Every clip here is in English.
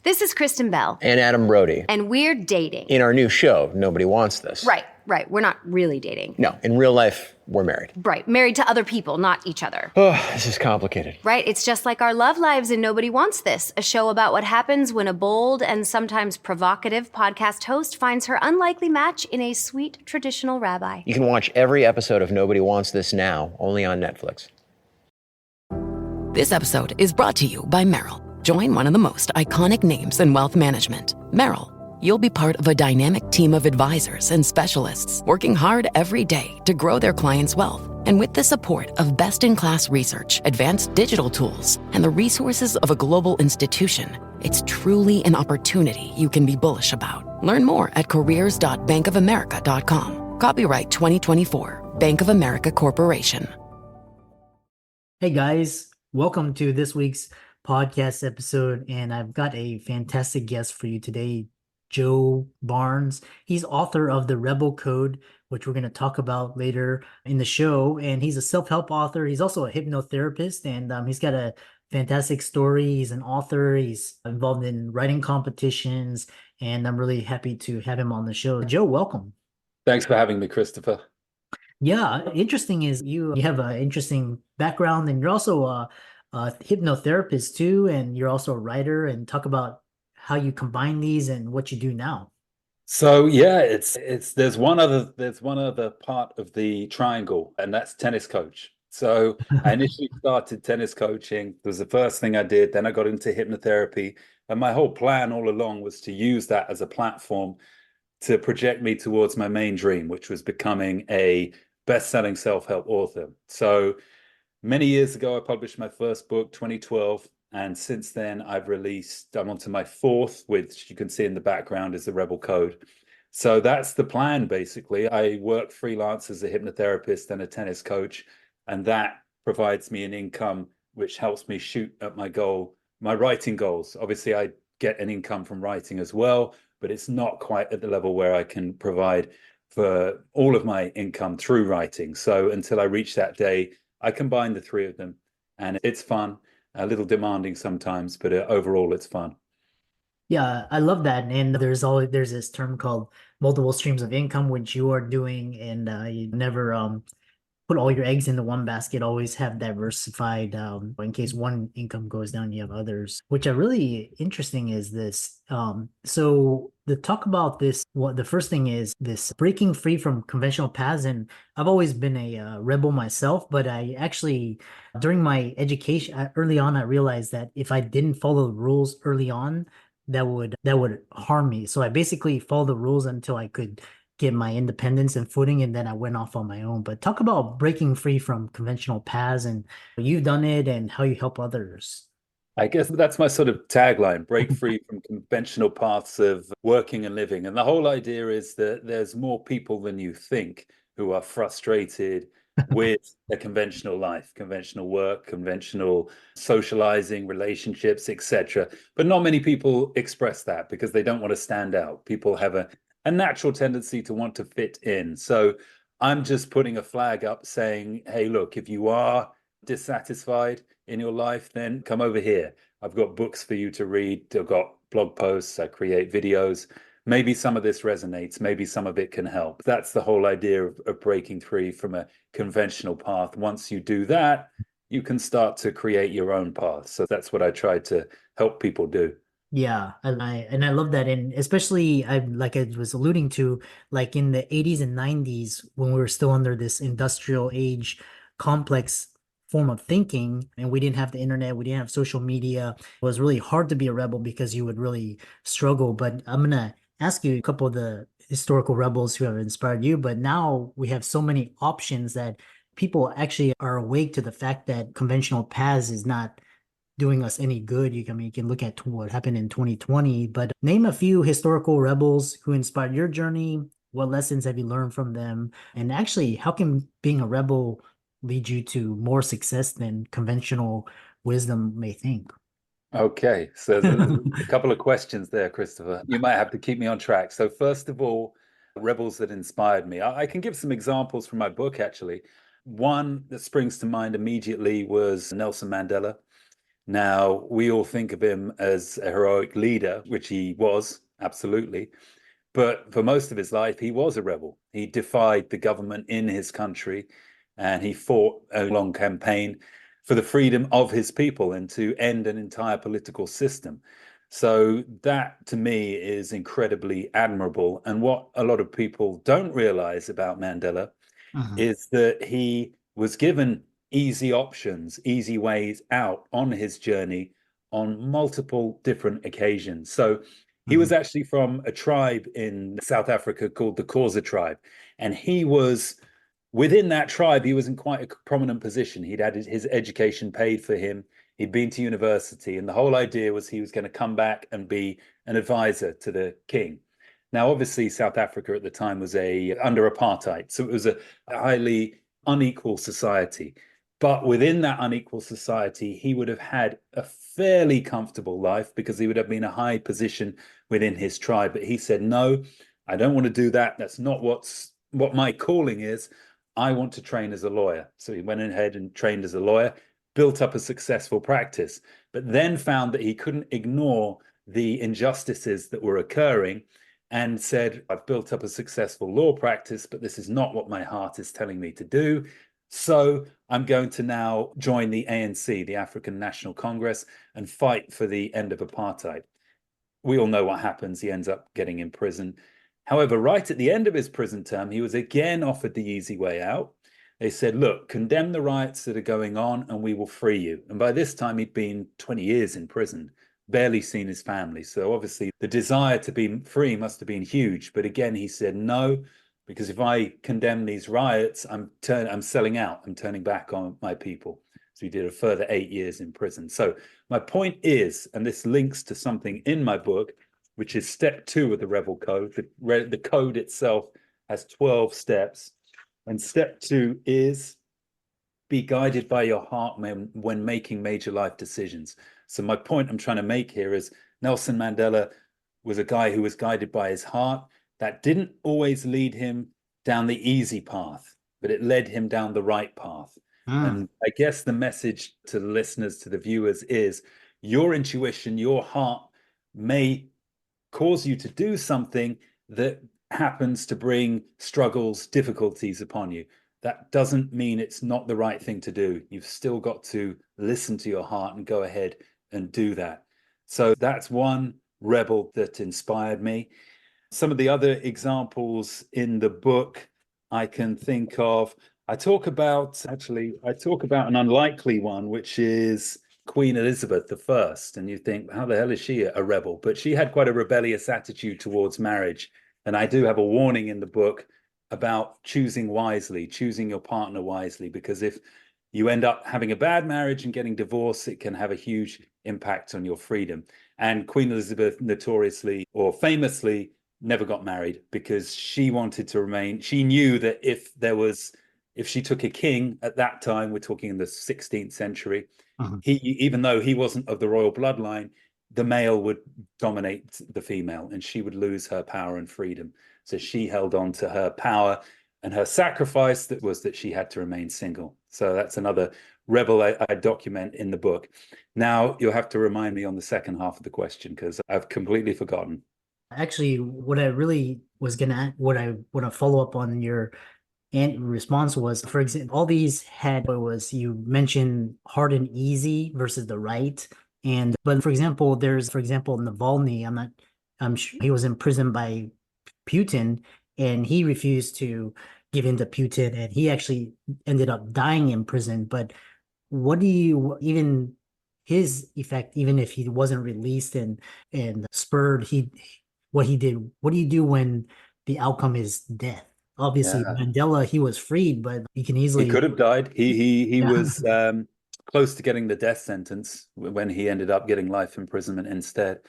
This is Kristen Bell. And Adam Brody. And we're dating. In our new show, Nobody Wants This. Right. We're not really dating. No, in real life, we're married. Right. Married to other people, not each other. Oh, this is complicated. Right. It's just like our love lives in Nobody Wants This, a show about what happens when a bold and sometimes provocative podcast host finds her unlikely match in a sweet traditional rabbi. You can watch every episode of Nobody Wants This now, only on Netflix. This episode is brought to you by Merrill. Join one of the most iconic names in wealth management, Merrill. You'll be part of a dynamic team of advisors and specialists working hard every day to grow their clients' wealth. And with the support of best-in-class research, advanced digital tools, and the resources of a global institution, it's truly an opportunity you can be bullish about. Learn more at careers.bankofamerica.com. Copyright 2024, Bank of America Corporation. Hey guys, welcome to this week's podcast episode, and I've got a fantastic guest for you today, Joe Barnes. He's author of The Rebel Code, which we're going to talk about later in the show, and he's a self-help author. He's also a hypnotherapist, and he's got a fantastic story. He's an author. He's involved in writing competitions, and I'm really happy to have him on the show. Joe, welcome. Thanks for having me, Christopher. Yeah, interesting is you have an interesting background, and you're also a hypnotherapist too, and you're also a writer. And talk about how you combine these and what you do now. So yeah, there's one other part of the triangle, and that's tennis coach. So I initially started tennis coaching. It was the first thing I did. Then I got into hypnotherapy, and my whole plan all along was to use that as a platform to project me towards my main dream, which was becoming a best-selling self-help author. So many years ago, I published my first book, 2012, and since then I'm on to my fourth, which you can see in the background is The Rebel Code. So that's the plan, basically. I work freelance as a hypnotherapist and a tennis coach, and that provides me an income which helps me shoot at my writing goals. Obviously, I get an income from writing as well, but it's not quite at the level where I can provide for all of my income through writing. So until I reach that day, I combine the three of them, and it's fun, a little demanding sometimes, but overall it's fun. Yeah, I love that. And there's this term called multiple streams of income, which you are doing, and you never put all your eggs into one basket. Always have diversified. In case one income goes down, you have others. Which are really interesting is this. So the talk about this, what the first thing is this breaking free from conventional paths. And I've always been a rebel myself, but I actually, during my education early on, I realized that if I didn't follow the rules early on, that would harm me. So I basically followed the rules until I could get my independence and footing, and then I went off on my own. But talk about breaking free from conventional paths, and you've done it and how you help others. I guess that's my sort of tagline: break free from conventional paths of working and living. And the whole idea is that there's more people than you think who are frustrated with a conventional life, conventional work, conventional socializing, relationships, etc. But not many people express that because they don't want to stand out. People have a natural tendency to want to fit in. So I'm just putting a flag up saying, hey, look, if you are dissatisfied in your life, then come over here. I've got books for you to read. I've got blog posts. I create videos. Maybe some of this resonates. Maybe some of it can help. That's the whole idea of breaking free from a conventional path. Once you do that, you can start to create your own path. So that's what I try to help people do. Yeah, I love that. And especially like I was alluding to, like in the 80s and 90s, when we were still under this industrial age complex form of thinking, and we didn't have the internet, we didn't have social media. It was really hard to be a rebel because you would really struggle. But I'm gonna ask you a couple of the historical rebels who have inspired you, but now we have so many options that people actually are awake to the fact that conventional paths is not doing us any good. You can look at what happened in 2020, but name a few historical rebels who inspired your journey. What lessons have you learned from them? And actually, how can being a rebel lead you to more success than conventional wisdom may think? Okay, so there's a couple of questions there, Christopher. You might have to keep me on track. So first of all, rebels that inspired me. I can give some examples from my book, actually. One that springs to mind immediately was Nelson Mandela. Now, we all think of him as a heroic leader, which he was, absolutely. But for most of his life, he was a rebel. He defied the government in his country, and he fought a long campaign for the freedom of his people and to end an entire political system. So that, to me, is incredibly admirable. And what a lot of people don't realize about Mandela is that he was given easy options, easy ways out on his journey on multiple different occasions. So he was actually from a tribe in South Africa called the Xhosa tribe. And he was within that tribe, he was in quite a prominent position. He'd had his education paid for him. He'd been to university. And the whole idea was he was going to come back and be an advisor to the king. Now, obviously, South Africa at the time was under apartheid. So it was a highly unequal society. But within that unequal society, he would have had a fairly comfortable life because he would have been a high position within his tribe. But he said, no, I don't want to do that. That's not what my calling is. I want to train as a lawyer. So he went ahead and trained as a lawyer, built up a successful practice, but then found that he couldn't ignore the injustices that were occurring and said, I've built up a successful law practice, but this is not what my heart is telling me to do. So I'm going to now join the ANC, the African National Congress, and fight for the end of apartheid. We all know what happens. He ends up getting in prison. However, right at the end of his prison term, he was again offered the easy way out. They said, look, condemn the riots that are going on and we will free you. And by this time, he'd been 20 years in prison, barely seen his family. So obviously the desire to be free must have been huge. But again, he said, no, because if I condemn these riots, I'm selling out. I'm turning back on my people. So he did a further 8 years in prison. So my point is, and this links to something in my book, which is step 2 of the Rebel Code. The code itself has 12 steps. And step 2 is be guided by your heart when making major life decisions. So my point I'm trying to make here is Nelson Mandela was a guy who was guided by his heart. That didn't always lead him down the easy path, but it led him down the right path. And I guess the message to the listeners, to the viewers is your intuition, your heart may cause you to do something that happens to bring struggles, difficulties upon you. That doesn't mean it's not the right thing to do. You've still got to listen to your heart and go ahead and do that. So that's one rebel that inspired me. Some of the other examples in the book I can think of, I talk about an unlikely one, which is Queen Elizabeth I. And you think, how the hell is she a rebel? But she had quite a rebellious attitude towards marriage. And I do have a warning in the book about choosing wisely, choosing your partner wisely, because if you end up having a bad marriage and getting divorced, it can have a huge impact on your freedom. And Queen Elizabeth notoriously or famously never got married because she wanted to remain. She knew that if she took a king at that time, we're talking in the 16th century, even though he wasn't of the royal bloodline, the male would dominate the female and she would lose her power and freedom. So she held on to her power, and her sacrifice was that she had to remain single. So that's another rebel I document in the book. Now you'll have to remind me on the second half of the question because I've completely forgotten. Actually, what I really was what I want to follow up on your response was, for example, all these you mentioned hard and easy versus the right. But for example, Navalny, I'm sure he was imprisoned by Putin and he refused to give in to Putin and he actually ended up dying in prison. But his effect, even if he wasn't released and spurred, what he did, what do you do when the outcome is death? Obviously, Mandela, he was freed, but he could have died. He was close to getting the death sentence when he ended up getting life imprisonment instead.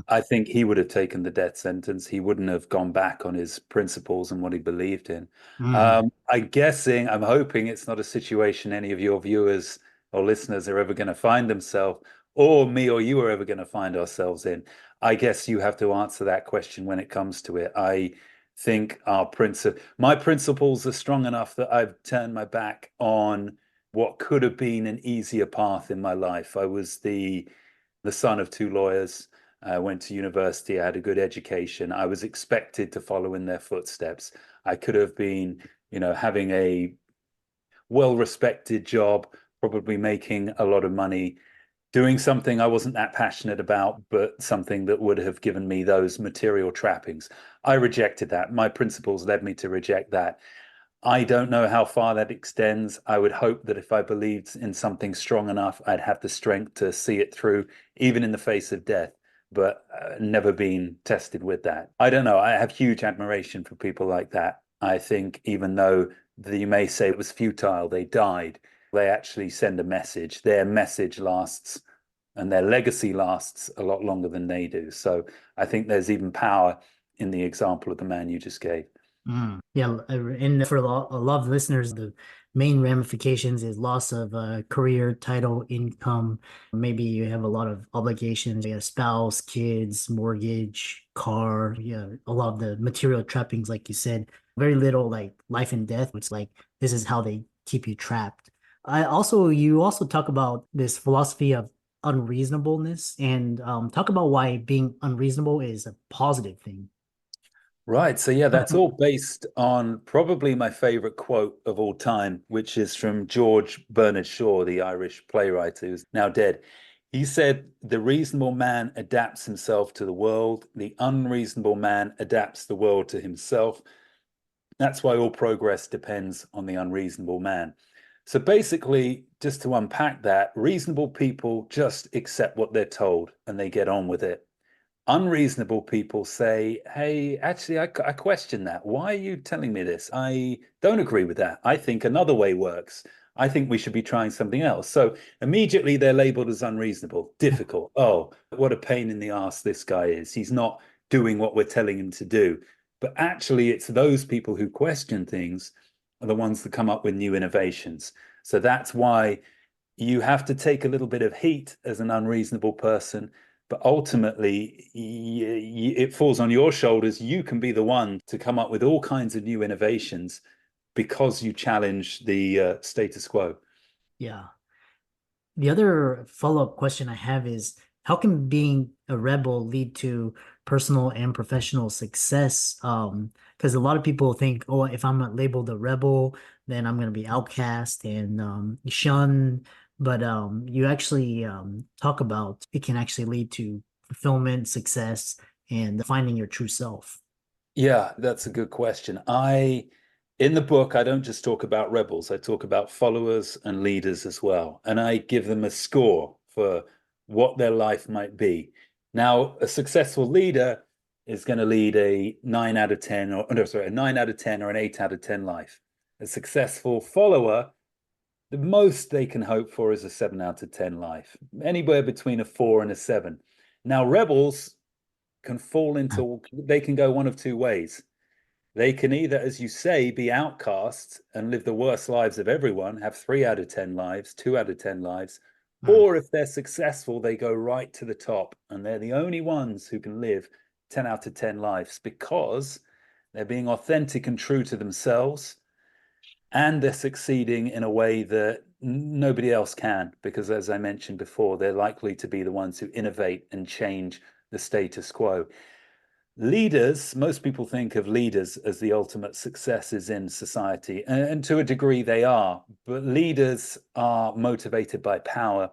I think he would have taken the death sentence. He wouldn't have gone back on his principles and what he believed in. I'm hoping it's not a situation any of your viewers or listeners are ever going to find themselves, or me or you are ever going to find ourselves in. I guess you have to answer that question when it comes to it. I think my principles are strong enough that I've turned my back on what could have been an easier path in my life. I was the son of two lawyers. I went to university. I had a good education. I was expected to follow in their footsteps. I could have been, having a well-respected job, probably making a lot of money, doing something I wasn't that passionate about, but something that would have given me those material trappings. I rejected that. My principles led me to reject that. I don't know how far that extends. I would hope that if I believed in something strong enough, I'd have the strength to see it through, even in the face of death, but never been tested with that. I don't know. I have huge admiration for people like that. I think even though you may say it was futile, they died, they actually send a message. Their message lasts and their legacy lasts a lot longer than they do. So I think there's even power in the example of the man you just gave. Yeah, and for a lot of listeners, the main ramifications is loss of career, title, income. Maybe you have a lot of obligations, you have spouse, kids, mortgage, car, yeah, a lot of the material trappings, like you said. Very little like life and death. It's like this is how they keep you trapped. You also talk about this philosophy of unreasonableness and talk about why being unreasonable is a positive thing. Right. So, yeah, that's all based on probably my favorite quote of all time, which is from George Bernard Shaw, the Irish playwright who's now dead. He said, "The reasonable man adapts himself to the world. The unreasonable man adapts the world to himself. That's why all progress depends on the unreasonable man." So basically, just to unpack that, reasonable people just accept what they're told and they get on with it. Unreasonable people say, "Hey, actually, I question that. Why are you telling me this? I don't agree with that. I think another way works. I think we should be trying something else." So immediately they're labeled as unreasonable, difficult. Oh, what a pain in the ass this guy is. He's not doing what we're telling him to do. But actually, it's those people who question things are the ones that come up with new innovations. So that's why you have to take a little bit of heat as an unreasonable person, but ultimately it falls on your shoulders. You can be the one to come up with all kinds of new innovations because you challenge the status quo. Yeah. The other follow-up question I have is how can being a rebel lead to personal and professional success? Because a lot of people think, oh, if I'm not labeled a rebel, then I'm going to be outcast and shunned. But you actually talk about it can actually lead to fulfillment, success, and finding your true self. Yeah, that's a good question. In the book, I don't just talk about rebels, I talk about followers and leaders as well. And I give them a score for what their life might be. Now, a successful leader is going to lead a 9 out of 10, or no, sorry, a 9 out of 10 or an 8 out of 10 life. A successful follower, the most they can hope for is a 7 out of 10 life, anywhere between a 4 and a 7. Now, rebels they can go one of two ways. They can either, as you say, be outcasts and live the worst lives of everyone, have 3 out of 10 lives, 2 out of 10 lives, or if they're successful, they go right to the top and they're the only ones who can live 10 out of 10 lives because they're being authentic and true to themselves, and they're succeeding in a way that nobody else can, because as I mentioned before, they're likely to be the ones who innovate and change the status quo. Leaders, most people think of leaders as the ultimate successes in society, and to a degree they are, but leaders are motivated by power,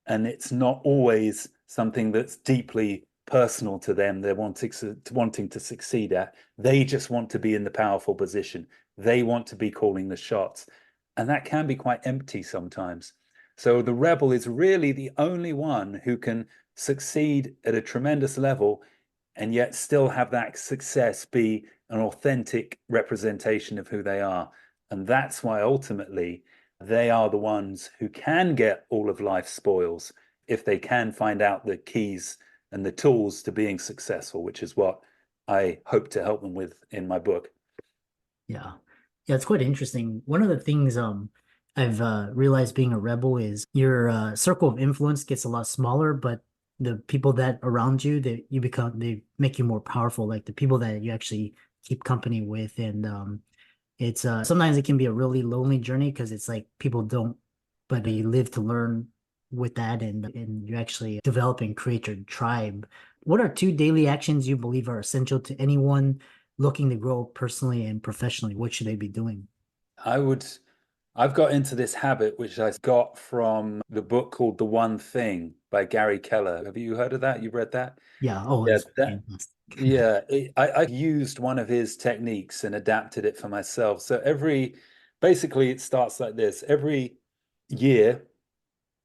and it's not always something that's deeply personal to them they're wanting to succeed at. They just want to be in the powerful position. They want to be calling the shots, and that can be quite empty sometimes. So the rebel is really the only one who can succeed at a tremendous level and yet still have that success be an authentic representation of who they are. And that's why ultimately they are the ones who can get all of life's spoils if they can find out the keys and the tools to being successful, which is what I hope to help them with in my book. Yeah. Yeah, it's quite interesting. One of the things I've realized being a rebel is your circle of influence gets a lot smaller, but the people that around you that they make you more powerful, like the people that you actually keep company with. And it's sometimes it can be a really lonely journey because it's like people don't but you live to learn with that, and you actually develop and create your tribe. What are two daily actions you believe are essential to anyone looking to grow personally and professionally? What should they be doing? I would, I've got into this habit, which I got from the book called The One Thing by Gary Keller. Have you heard of that? You read that? Yeah. Oh, Yeah, it's that, fantastic. I used one of his techniques and adapted it for myself. So basically it starts like this. Every year,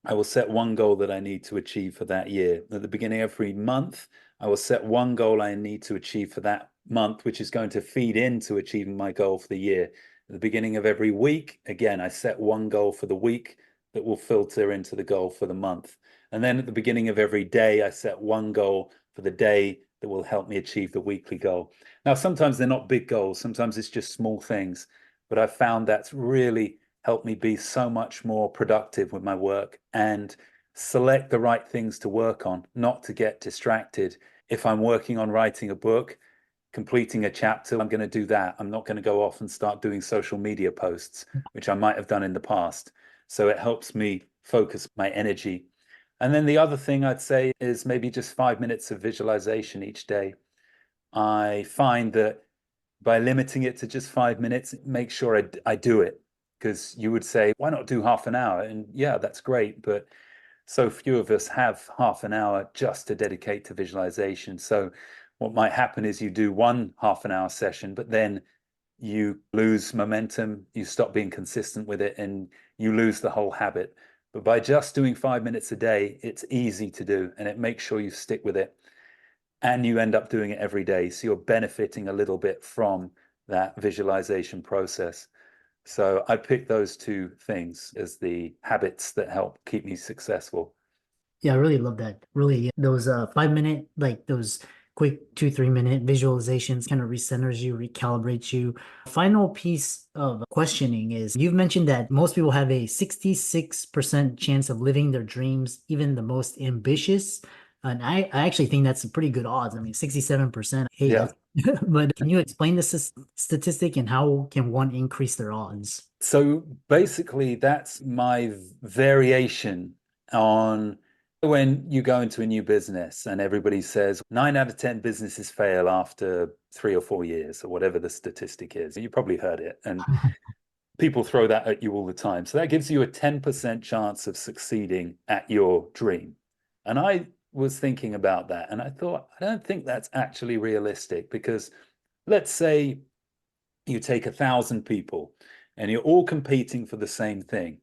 I will set one goal that I need to achieve for that year. At the beginning of every month, I will set one goal I need to achieve for that month, which is going to feed into achieving my goal for the year. At the beginning of every week, again, I set one goal for the week that will filter into the goal for the month. And then at the beginning of every day, I set one goal for the day that will help me achieve the weekly goal. Now, sometimes they're not big goals, sometimes it's just small things, but I've found that's really helped me be so much more productive with my work and select the right things to work on, not to get distracted. If I'm working on writing a book, completing a chapter, I'm going to do that. I'm not going to go off and start doing social media posts, which I might have done in the past. So it helps me focus my energy. And then the other thing I'd say is maybe just 5 minutes of visualization each day. I find that by limiting it to just 5 minutes, make sure I do it. Because you would say, why not do half an hour? And yeah, that's great. But so few of us have half an hour just to dedicate to visualization. So what might happen is you do one half an hour session, but then you lose momentum, you stop being consistent with it, and you lose the whole habit. But by just doing 5 minutes a day, it's easy to do, and it makes sure you stick with it. And you end up doing it every day. So you're benefiting a little bit from that visualization process. So I picked those two things as the habits that help keep me successful. Yeah, I really love that. Really, those 5 minute, like those quick 2, 3 minute visualizations kind of recenters you, recalibrates you. Final piece of questioning is you've mentioned that most people have a 66% chance of living their dreams, even the most ambitious. And I actually think that's a pretty good odds. I mean, 67%. Hey, Yeah. that's but can you explain this statistic and how can one increase their odds? So basically, that's my variation on when you go into a new business and everybody says 9 out of 10 businesses fail after 3 or 4 years, or whatever the statistic is. You probably heard it. And people throw that at you all the time. So that gives you a 10% chance of succeeding at your dream. And I was thinking about that and I thought, I don't think that's actually realistic because let's say you take 1,000 people and you're all competing for the same thing.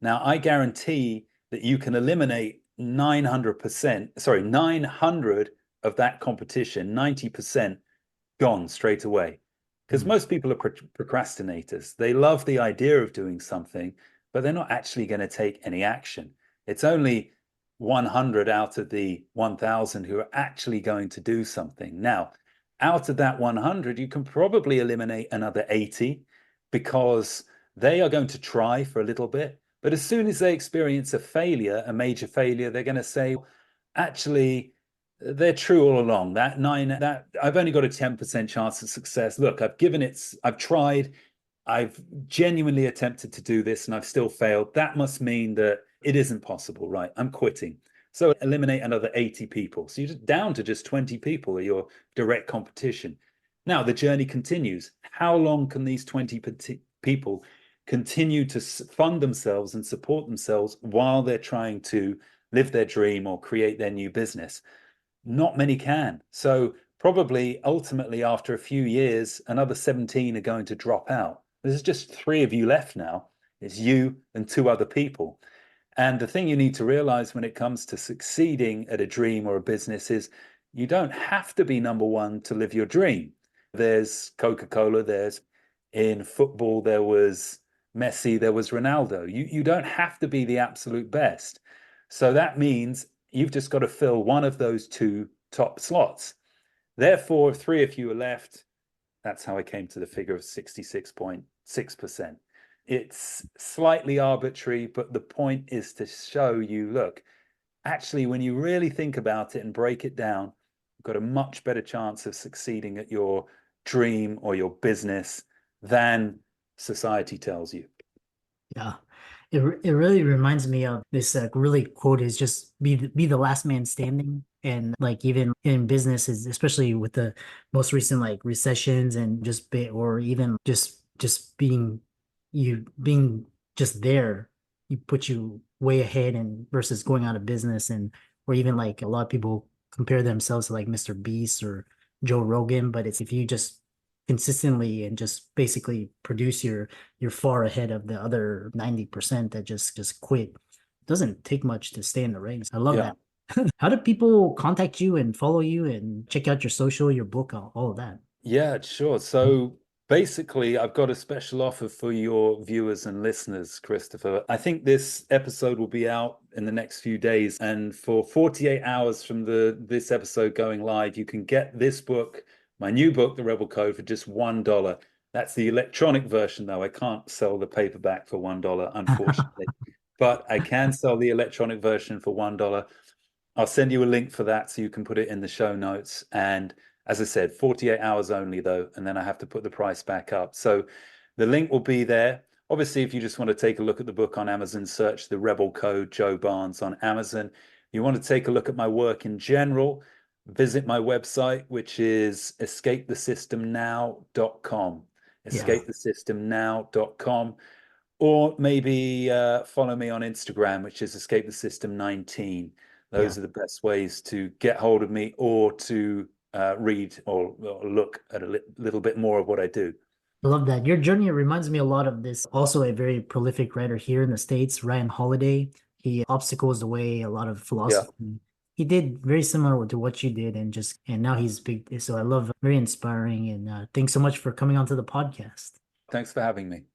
Now, I guarantee that you can eliminate 900%, sorry, 900 of that competition, 90% gone straight away. Because Hmm. most people are procrastinators. They love the idea of doing something, but they're not actually going to take any action. It's only 100 out of the 1,000 who are actually going to do something. Now, out of that 100, you can probably eliminate another 80 because they are going to try for a little bit. But as soon as they experience a failure, a major failure, they're going to say, actually, they're true all along. That I've only got a 10% chance of success. Look, I've tried, I've genuinely attempted to do this and I've still failed. That must mean that it isn't possible, right? I'm quitting. So eliminate another 80 people. So you're just down to just 20 people are your direct competition. Now the journey continues. How long can these 20 people continue to fund themselves and support themselves while they're trying to live their dream or create their new business? Not many can. So probably ultimately after a few years, another 17 are going to drop out. There's just 3 of you left now. It's you and 2 other people. And the thing you need to realize when it comes to succeeding at a dream or a business is you don't have to be number one to live your dream. There's Coca-Cola, there's in football, there was Messi, there was Ronaldo. You don't have to be the absolute best. So that means you've just got to fill one of those 2 top slots. Therefore, if 3 of you are left, that's how I came to the figure of 66.6%. It's slightly arbitrary, but the point is to show you, look, actually, when you really think about it and break it down, you've got a much better chance of succeeding at your dream or your business than society tells you. Yeah. It really reminds me of this really quote is just be the last man standing. And like even in businesses, especially with the most recent like recessions and or even just being just there, you put you way ahead and versus going out of business. And or even like a lot of people compare themselves to like Mr. Beast or Joe Rogan, but it's if you just consistently and just basically produce you're far ahead of the other 90% that just quit. It doesn't take much to stay in the race. I love Yeah. that. How do people contact you and follow you and check out your social, your book, all of that? Yeah, sure. So basically, I've got a special offer for your viewers and listeners, Christopher. I think this episode will be out in the next few days, and for 48 hours from this episode going live, you can get this book, my new book, The Rebel Code, for just $1. That's the electronic version, though. I can't sell the paperback for $1, unfortunately, but I can sell the electronic version for $1. I'll send you a link for that so you can put it in the show notes. And as I said, 48 hours only though, and then I have to put the price back up. So the link will be there. Obviously, if you just want to take a look at the book on Amazon, search The Rebel Code, Joe Barnes on Amazon. You want to take a look at my work in general, visit my website, which is escapethesystemnow.com. Yeah. Escapethesystemnow.com. Or maybe follow me on Instagram, which is Escape the System 19. Those are the best ways to get hold of me or to read or look at a little bit more of what I do. I love that. Your journey reminds me a lot of this. Also, a very prolific writer here in the States, Ryan Holiday. He obstacles the way, a lot of Yeah. philosophy. He did very similar to what you did, and now he's big. So I love very inspiring. And thanks so much for coming onto the podcast. Thanks for having me.